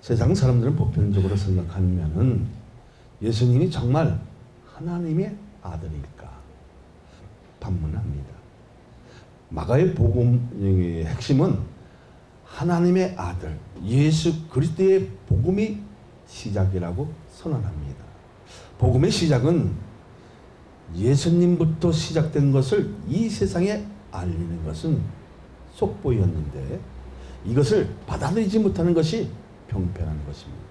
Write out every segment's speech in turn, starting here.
세상 사람들은 보편적으로 생각하면은 예수님이 정말 하나님의 아들일까 반문합니다. 마가의 복음의 핵심은 하나님의 아들 예수 그리스도의 복음이 시작이라고 선언합니다. 복음의 시작은 예수님부터 시작된 것을 이 세상에 알리는 것은 속보였는데 이것을 받아들이지 못하는 것이 병폐라는 것입니다.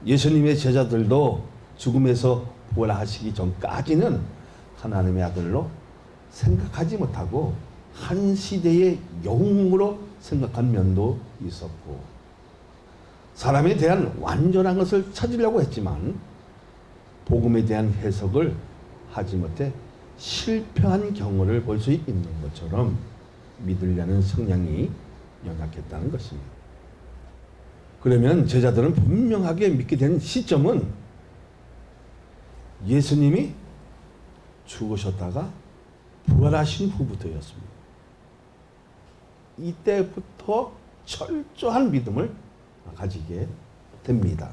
예수님의 제자들도 죽음에서 부활하시기 전까지는 하나님의 아들로 생각하지 못하고 한 시대의 영웅으로 생각한 면도 있었고 사람에 대한 완전한 것을 찾으려고 했지만 복음에 대한 해석을 하지 못해 실패한 경우를 볼 수 있는 것처럼 믿으려는 성향이 연약했다는 것입니다. 그러면 제자들은 분명하게 믿게 된 시점은 예수님이 죽으셨다가 부활하신 후부터였습니다. 이때부터 철저한 믿음을 가지게 됩니다.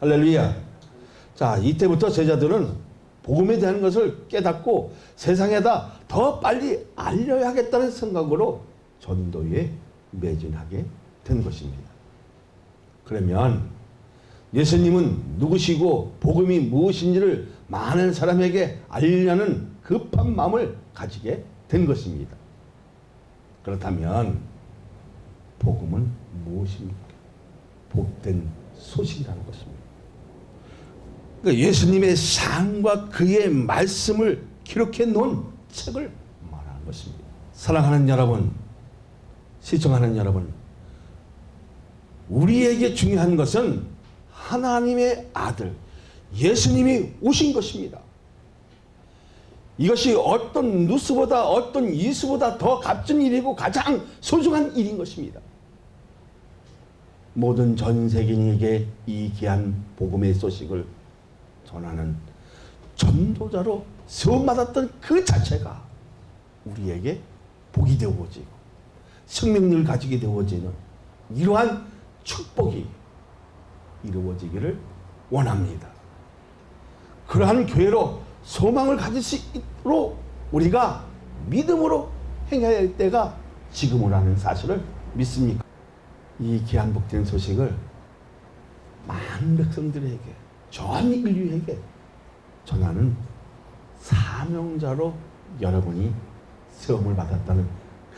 할렐루야. 자, 이때부터 제자들은 복음에 대한 것을 깨닫고 세상에다 더 빨리 알려야겠다는 생각으로 전도에 매진하게 된 것입니다. 그러면 예수님은 누구시고 복음이 무엇인지를 많은 사람에게 알리려는 급한 마음을 가지게 된 것입니다. 그렇다면 복음은 무엇입니까? 복된 소식이라는 것입니다. 그러니까 예수님의 삶과 그의 말씀을 기록해 놓은 책을 말하는 것입니다. 사랑하는 여러분, 시청하는 여러분, 우리에게 중요한 것은 하나님의 아들 예수님이 오신 것입니다. 이것이 어떤 누수보다 어떤 이수보다 더 값진 일이고 가장 소중한 일인 것입니다. 모든 전 세계인에게 이 귀한 복음의 소식을 전하는 전도자로 세움받았던 그 자체가 우리에게 복이 되어지고 생명력을 가지게 되어지는 이러한 축복이 이루어지기를 원합니다. 그러한 교회로 소망을 가질 수 있도록 우리가 믿음으로 행해야 할 때가 지금이라는 사실을 믿습니까? 이 귀한 복된 소식을 많은 백성들에게 전 인류에게 전하는 사명자로 여러분이 세움을 받았다는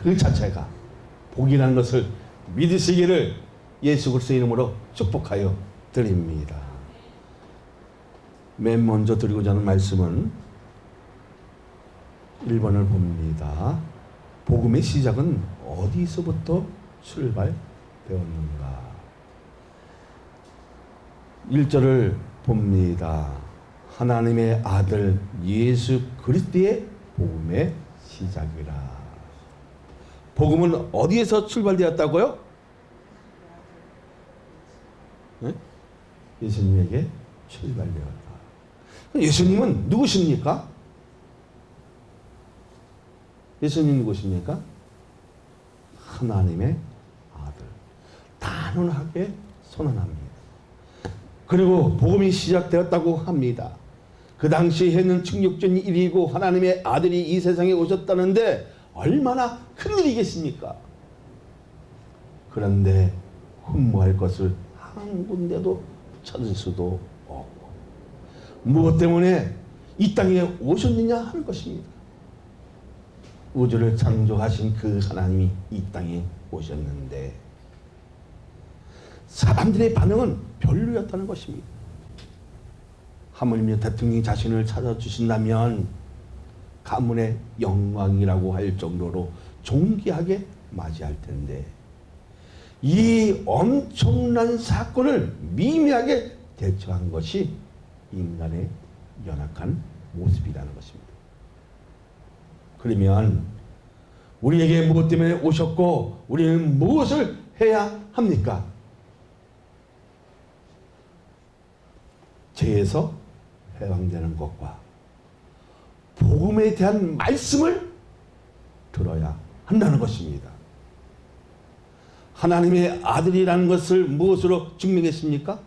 그 자체가 복이라는 것을 믿으시기를 예수 그리스도의 이름으로 축복하여 드립니다. 맨 먼저 드리고자 하는 말씀은 1번을 봅니다. 복음의 시작은 어디서부터 출발되었는가? 1절을 봅니다. 하나님의 아들 예수 그리스도의 복음의 시작이라. 복음은 어디에서 출발되었다고요? 네? 예수님에게 출발되었다. 예수님은 누구십니까? 예수님 누구십니까? 하나님의 아들. 단언하게 선언합니다. 그리고 복음이 시작되었다고 합니다. 그 당시에는 충격적인 일이고 하나님의 아들이 이 세상에 오셨다는데 얼마나 큰 일이겠습니까? 그런데 흠모할 것을 한 군데도 찾을 수도 없고 무엇 때문에 이 땅에 오셨느냐 하는 것입니다. 우주를 창조하신 그 하나님이 이 땅에 오셨는데 사람들의 반응은 별로였다는 것입니다. 하물며 대통령이 자신을 찾아주신다면 가문의 영광이라고 할 정도로 존귀하게 맞이할 텐데 이 엄청난 사건을 미미하게 대처한 것이 인간의 연약한 모습이라는 것입니다. 그러면 우리에게 무엇 때문에 오셨고 우리는 무엇을 해야 합니까? 죄에서 해방되는 것과 복음에 대한 말씀을 들어야 한다는 것입니다. 하나님의 아들이라는 것을 무엇으로 증명했습니까?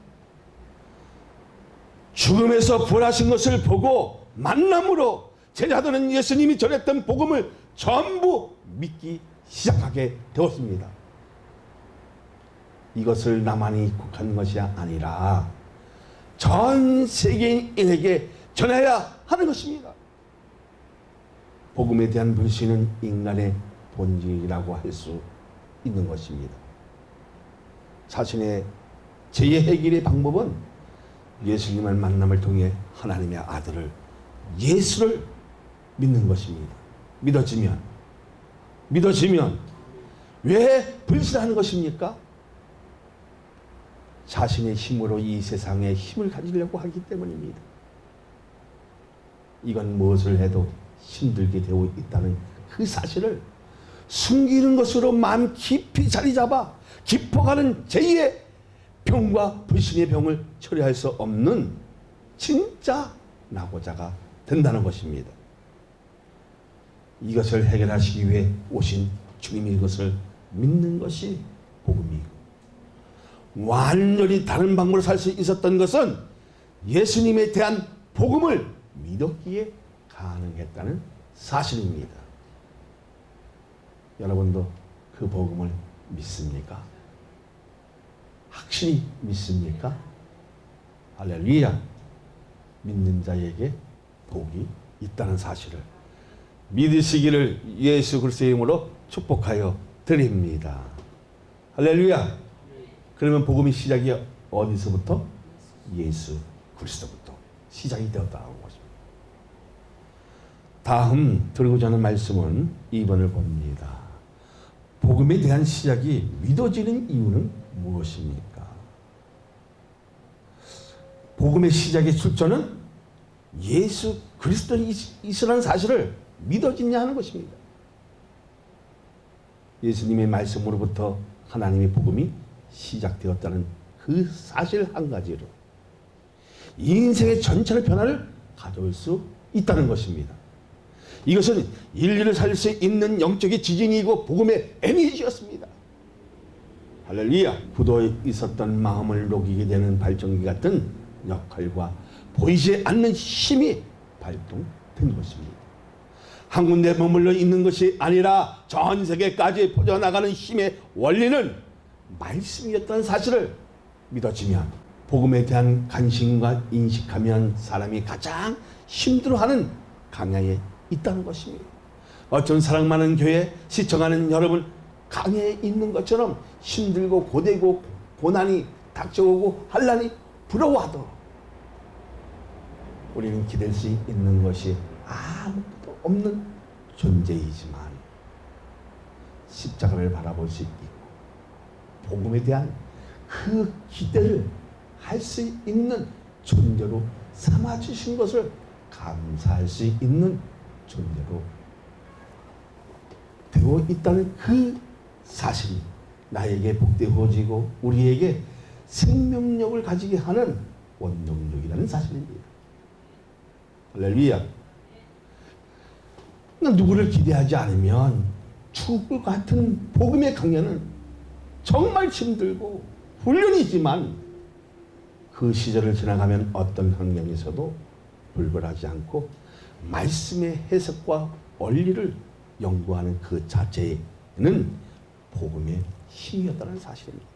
죽음에서 부활하신 것을 보고 만남으로 제자들은 예수님이 전했던 복음을 전부 믿기 시작하게 되었습니다. 이것을 나만이 국한 것이 아니라 전 세계인에게 전해야 하는 것입니다. 복음에 대한 불신은 인간의 본질이라고 할 수 있는 것입니다. 자신의 죄의 해결의 방법은 예수님을 만남을 통해 하나님의 아들을 예수를 믿는 것입니다. 믿어지면 왜 불신하는 것입니까? 자신의 힘으로 이 세상에 힘을 가지려고 하기 때문입니다. 이건 무엇을 해도 힘들게 되어 있다는 그 사실을 숨기는 것으로 마음 깊이 자리 잡아 깊어가는 제2의 병과 불신의 병을 처리할 수 없는 진짜 낙오자가 된다는 것입니다. 이것을 해결하시기 위해 오신 주님이 이것을 믿는 것이 복음이고, 완전히 다른 방법으로 살 수 있었던 것은 예수님에 대한 복음을 믿었기에 가능했다는 사실입니다. 여러분도 그 복음을 믿습니까? 확실히 믿습니까? 할렐루야! 믿는 자에게 복이 있다는 사실을 믿으시기를 예수 그리스도의 이름으로 축복하여 드립니다. 할렐루야! 그러면 복음의 시작이 어디서부터? 예수 그리스도부터 시작이 되었다는 것입니다. 다음 드리고자 하는 말씀은 2번을 봅니다. 복음에 대한 시작이 믿어지는 이유는 무엇입니까? 복음의 시작의 출처는 예수 그리스도이시라는 사실을 믿어지냐 하는 것입니다. 예수님의 말씀으로부터 하나님의 복음이 시작되었다는 그 사실 한 가지로 인생의 전체의 변화를 가져올 수 있다는 것입니다. 이것은 인류를 살릴 수 있는 영적인 지진이고 복음의 에너지였습니다. 할렐루야! 굳어 있었던 마음을 녹이게 되는 발전기 같은 역할과 보이지 않는 힘이 발동된 것입니다. 한 군데 머물러 있는 것이 아니라 전 세계까지 퍼져나가는 힘의 원리는 말씀이었다는 사실을 믿어지면, 복음에 대한 관심과 인식하면 사람이 가장 힘들어하는 강야에 있다는 것입니다. 어떤 사랑 많은 교회 시청하는 여러분, 강야에 있는 것처럼 힘들고 고되고 고난이 닥쳐오고 환난이 부러워하도록 우리는 기댈 수 있는 것이 아무것도 없는 존재이지만 십자가를 바라볼 수 있고 복음에 대한 그 기대를 할 수 있는 존재로 삼아주신 것을 감사할 수 있는 존재로 되어 있다는 그 사실이 나에게 복되어지고 우리에게 생명력을 가지게 하는 원동력이라는 사실입니다. 할렐루야! 누구를 기대하지 않으면 죽을 것 같은 복음의 강연은 정말 힘들고 훈련이지만 그 시절을 지나가면 어떤 환경에서도 불벌하지 않고 말씀의 해석과 원리를 연구하는 그 자체는 복음의 힘이었다는 사실입니다.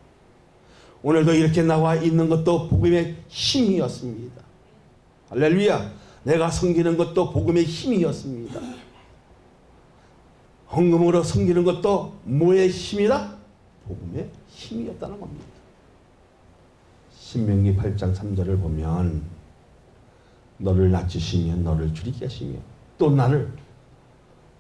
오늘도 이렇게 나와 있는 것도 복음의 힘이었습니다. 할렐루야! 내가 섬기는 것도 복음의 힘이었습니다. 헌금으로 섬기는 것도 뭐의 힘이다? 복음의 힘이었다는 겁니다. 신명기 8장 3절을 보면 너를 낮추시며 너를 줄이게 하시며 또 나를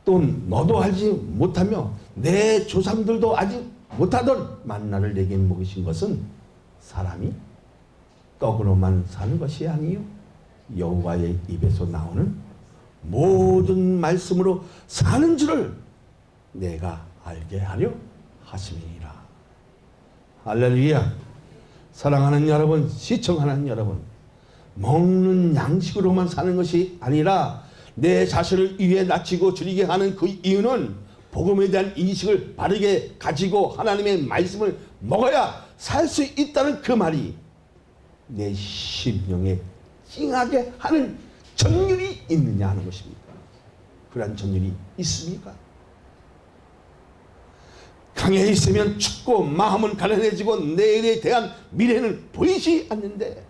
또 너도 하지 못하며 내 조상들도 아직 못하던 만나를 내게 먹이신 것은 사람이 떡으로만 사는 것이 아니요 여호와의 입에서 나오는 모든 말씀으로 사는 줄을 내가 알게 하려 하심이니라. 할렐루야! 사랑하는 여러분, 시청하는 여러분, 먹는 양식으로만 사는 것이 아니라 내 자신을 위해 낮추고 줄이게 하는 그 이유는 복음에 대한 인식을 바르게 가지고 하나님의 말씀을 먹어야 살 수 있다는 그 말이 내 심령에 찡하게 하는 전율이 있느냐 하는 것입니다. 그러한 전율이 있습니까? 강에 있으면 춥고 마음은 가난해지고 내일에 대한 미래는 보이지 않는데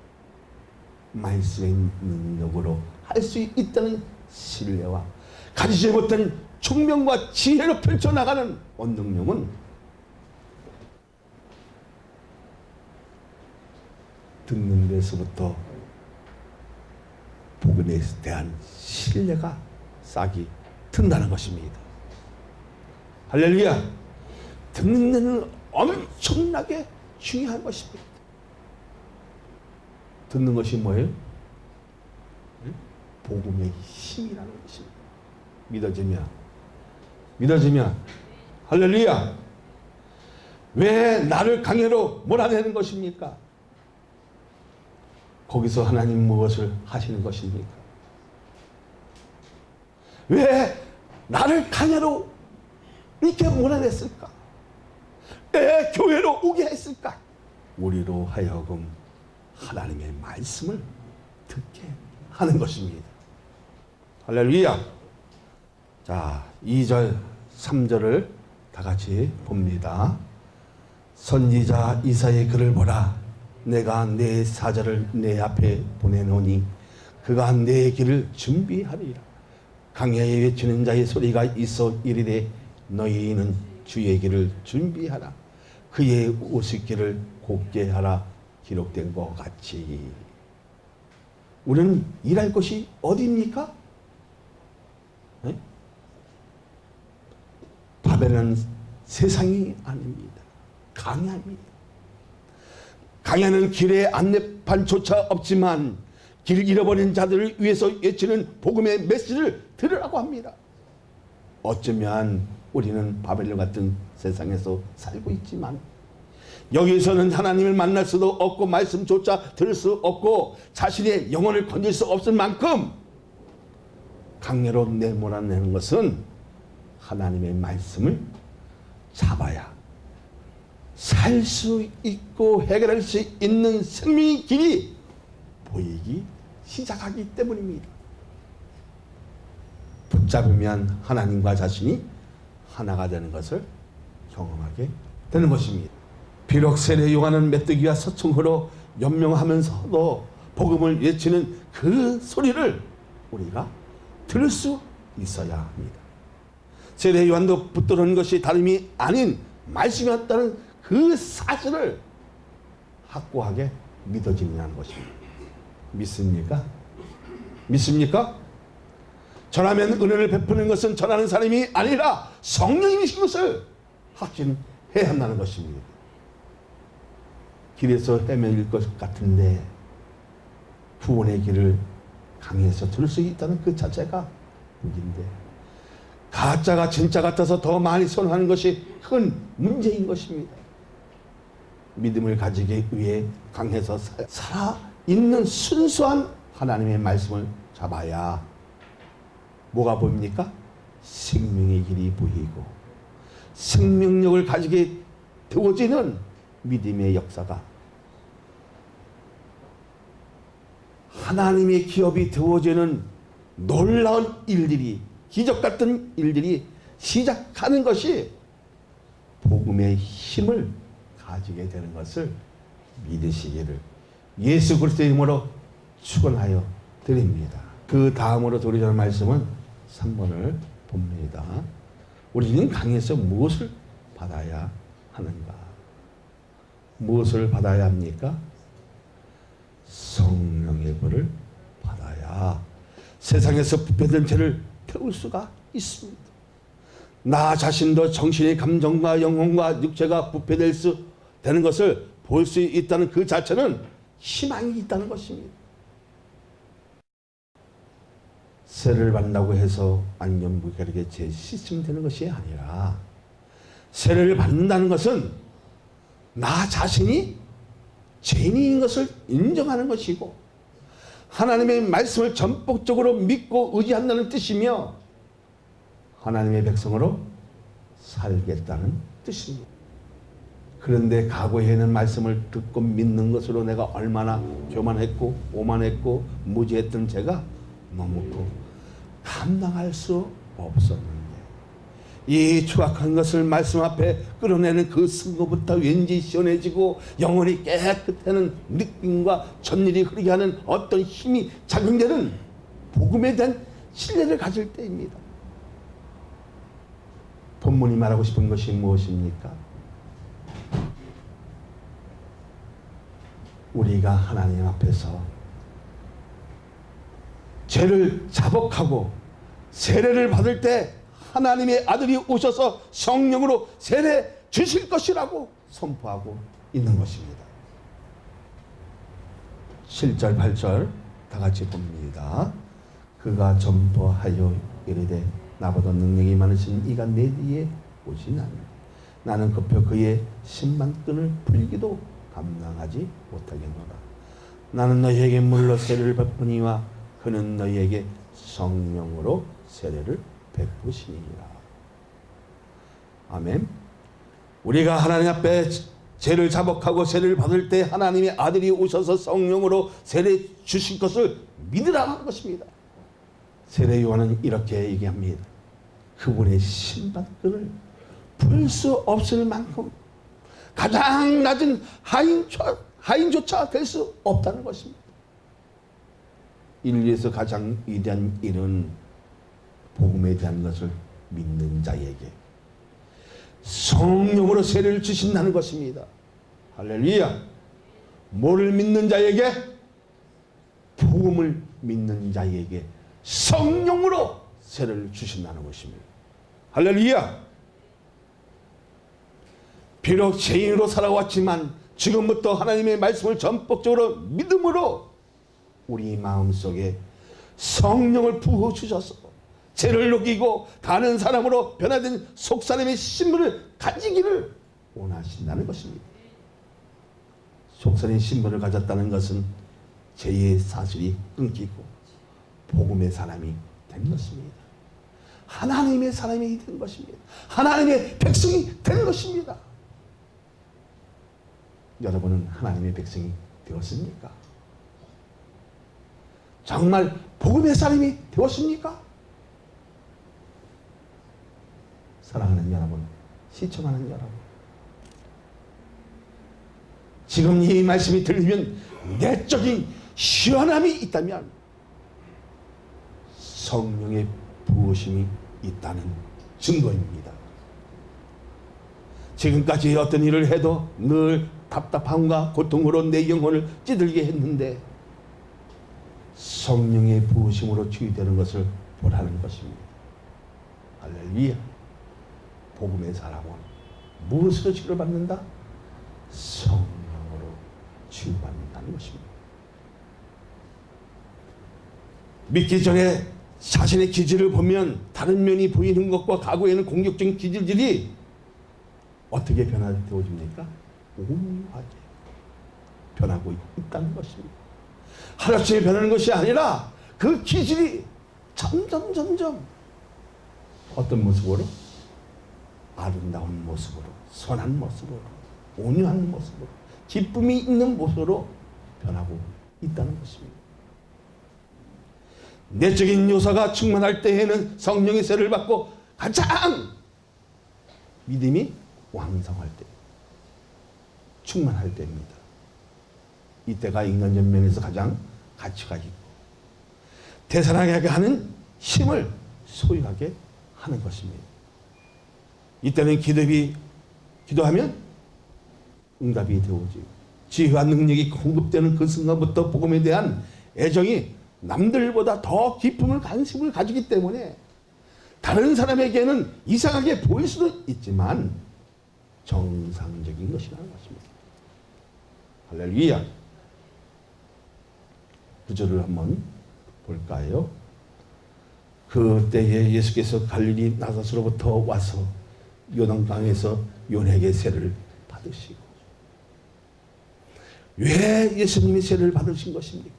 말씀의 능력으로 할 수 있다는 신뢰와 가지지 못한 총명과 지혜로 펼쳐나가는 원능력은 듣는 데서부터 복음에 대한 신뢰가 싹이 튼다는 것입니다. 할렐루야! 듣는 데는 엄청나게 중요한 것입니다. 듣는 것이 뭐예요? 복음의 힘이라는 것입니다. 믿어지면 할렐루야! 왜 나를 강해로 몰아내는 것입니까? 거기서 하나님 무엇을 하시는 것입니까? 왜 나를 강해로 이렇게 몰아냈을까? 왜 교회로 오게 했을까? 우리로 하여금 하나님의 말씀을 듣게 하는 것입니다. 할렐루야! 자, 2절, 3절을 다 같이 봅니다. 선지자 이사야의 글을 보라. 내가 내 사자를 내 앞에 보내노니 그가 내 길을 준비하리라. 강야에 외치는 자의 소리가 있어 이르되 너희는 주의 길을 준비하라. 그의 오실길을 곱게 하라. 기록된 것 같이. 우리는 일할 곳이 어디입니까? 네? 바벨은 세상이 아닙니다. 강야입니다. 강야는 길에 안내판조차 없지만 길 잃어버린 자들을 위해서 외치는 복음의 메시지를 들으라고 합니다. 어쩌면 우리는 바벨론 같은 세상에서 살고 있지만 여기서는 하나님을 만날 수도 없고 말씀조차 들을 수 없고 자신의 영혼을 건질 수 없을 만큼 강야로 내몰아내는 것은 하나님의 말씀을 잡아야 살 수 있고 해결할 수 있는 생명의 길이 보이기 시작하기 때문입니다. 붙잡으면 하나님과 자신이 하나가 되는 것을 경험하게 되는 것입니다. 비록 세례 요한은 메뚜기와 서충으로 연명하면서도 복음을 외치는 그 소리를 우리가 들을 수 있어야 합니다. 세례 요한도 붙들은 것이 다름이 아닌 말씀이었다는 그 사실을 확고하게 믿어지느냐는 것입니다. 믿습니까? 믿습니까? 전하면 은혜를 베푸는 것은 전하는 사람이 아니라 성령이신 것을 확신해야 한다는 것입니다. 길에서 헤매일 것 같은데 구원의 길을 강에서 들을 수 있다는 그 자체가 문제인데 가짜가 진짜 같아서 더 많이 선호하는 것이 큰 문제인 것입니다. 믿음을 가지기 위해 강해서 살아있는 순수한 하나님의 말씀을 잡아야 뭐가 보입니까? 생명의 길이 보이고 생명력을 가지게 되어지는 믿음의 역사가 하나님의 기업이 되어지는 놀라운 일들이 기적 같은 일들이 시작하는 것이 복음의 힘을 가지게 되는 것을 믿으시기를 예수 그리스도의 이름으로 축원하여 드립니다. 그 다음으로 드리는 말씀은 3번을 봅니다. 우리는 강에서 무엇을 받아야 하는가? 무엇을 받아야 합니까? 성령의 불을 받아야 세상에서 부패된 죄를 태울 수가 있습니다. 나 자신도 정신의 감정과 영혼과 육체가 부패될 수 되는 것을 볼 수 있다는 그 자체는 희망이 있다는 것입니다. 세례를 받는다고 해서 안전무결하게 죄 씻으면 되는 것이 아니라 세례를 받는다는 것은 나 자신이 죄인인 것을 인정하는 것이고 하나님의 말씀을 전폭적으로 믿고 의지한다는 뜻이며 하나님의 백성으로 살겠다는 뜻입니다. 그런데 과거에는 말씀을 듣고 믿는 것으로 내가 얼마나 교만했고 오만했고 무지했던 제가 너무 감당할 수 없었는데, 이 추악한 것을 말씀 앞에 끌어내는 그 순간부터 왠지 시원해지고 영혼이 깨끗해는 느낌과 전일이 흐르게 하는 어떤 힘이 작용되는 복음에 대한 신뢰를 가질 때입니다. 본문이 말하고 싶은 것이 무엇입니까? 우리가 하나님 앞에서 죄를 자복하고 세례를 받을 때 하나님의 아들이 오셔서 성령으로 세례 주실 것이라고 선포하고 있는 것입니다. 7절 8절 다 같이 봅니다. 그가 전포하여 이르되 나보다 능력이 많으신 이가 내 뒤에 오시나니 나는 급여 그의 10만 끈을 풀기도 감당하지 못하겠노라. 나는 너희에게 물로 세례를 베푸니와 그는 너희에게 성령으로 세례를 베푸시니라. 아멘. 우리가 하나님 앞에 죄를 자복하고 세례를 받을 때 하나님의 아들이 오셔서 성령으로 세례 주실 것을 믿으라는 것입니다. 세례 요한은 이렇게 얘기합니다. 그분의 신발끈을 풀 수 없을 만큼 가장 낮은 하인조차 될 수 없다는 것입니다. 인류에서 가장 위대한 일은 복음에 대한 것을 믿는 자에게 성령으로 세례를 주신다는 것입니다. 할렐루야. 뭐를 믿는 자에게? 복음을 믿는 자에게 성령으로 세례를 주신다는 것입니다. 할렐루야. 비록 죄인으로 살아왔지만 지금부터 하나님의 말씀을 전폭적으로 믿음으로 우리 마음속에 성령을 부어주셔서 죄를 녹이고 다른 사람으로 변화된 속사람의 신분을 가지기를 원하신다는 것입니다. 속사람의 신분을 가졌다는 것은 죄의 사슬이 끊기고 복음의 사람이 된 것입니다. 하나님의 사람이 된 것입니다. 하나님의 백성이 된 것입니다. 여러분은 하나님의 백성이 되었습니까? 정말 복음의 사람이 되었습니까? 사랑하는 여러분, 시청하는 여러분, 지금 이 말씀이 들리면 내적인 시원함이 있다면 성령의 부으심이 있다는 증거입니다. 지금까지 어떤 일을 해도 늘 답답함과 고통으로 내 영혼을 찌들게 했는데 성령의 부으심으로 치유되는 것을 보라는 것입니다. 할렐루야. 복음의 사람은 무엇으로 치료받는다? 성령으로 치유받는다는 것입니다. 믿기 전에 자신의 기질을 보면 다른 면이 보이는 것과 과거에는 공격적인 기질들이 어떻게 변화되어집니까? 오묘하게 변하고 있다는 것입니다. 하루아침에 변하는 것이 아니라 그 기질이 점점 어떤 모습으로? 아름다운 모습으로, 선한 모습으로, 온유한 모습으로, 기쁨이 있는 모습으로 변하고 있다는 것입니다. 내적인 요소가 충만할 때에는 성령의 세례를 받고 가장 믿음이 왕성할 때, 충만할 때입니다. 이때가 인간적 면에서 가장 가치가 있고 대사하게 하는 힘을 소유하게 하는 것입니다. 이때는 기도하면 응답이 되어지고 지혜와 능력이 공급되는 그 순간부터 복음에 대한 애정이 남들보다 더 깊음을 관심을 가지기 때문에 다른 사람에게는 이상하게 보일 수도 있지만 정상적인 것이라는 것입니다. 할렐루야. 구절을 한번 볼까요? 그때에 예수께서 갈릴리 나사로부터 와서 요단강에서 요한에게 세례를 받으시고, 왜 예수님이 세례를 받으신 것입니까?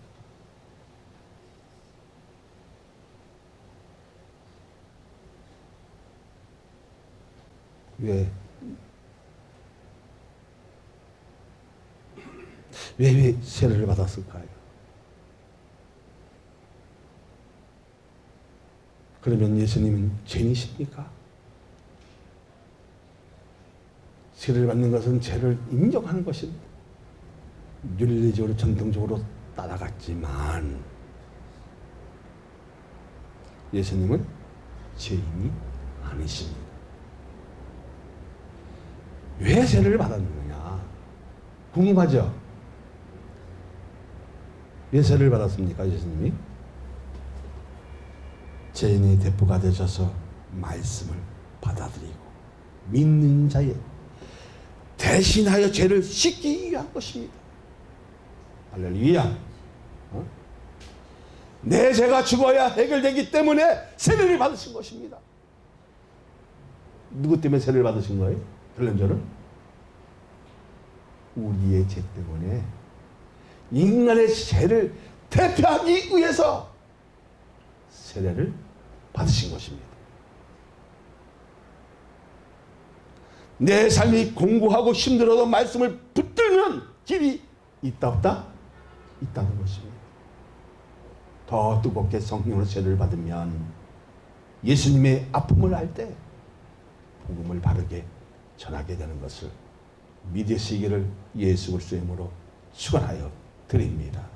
왜 세례를 받았을까요? 그러면 예수님은 죄인이십니까? 세례를 받는 것은 죄를 인정하는 것입니다. 윤리적으로 전통적으로 따라갔지만 예수님은 죄인이 아니십니다. 왜 세례를 받았느냐? 궁금하죠? 왜 세례를 받았습니까, 예수님이? 죄인의 대표가 되셔서 말씀을 받아들이고 믿는 자의 대신하여 죄를 씻기 위한 것입니다. 할렐루야. 내 죄가 죽어야 해결되기 때문에 세례를 받으신 것입니다. 누구 때문에 세례를 받으신 거예요? 결론적으로 우리의 죄 때문에 인간의 죄를 대표하기 위해서 세례를 받으신 것입니다. 내 삶이 공고하고 힘들어도 말씀을 붙들면 길이 있다 없다? 있다는 것입니다. 더 뜨겁게 성령으로 세례를 받으면 예수님의 아픔을 알 때 복음을 바르게 전하게 되는 것을 믿으시기를 예수 그리스도의 이름으로 축원하여 드립니다.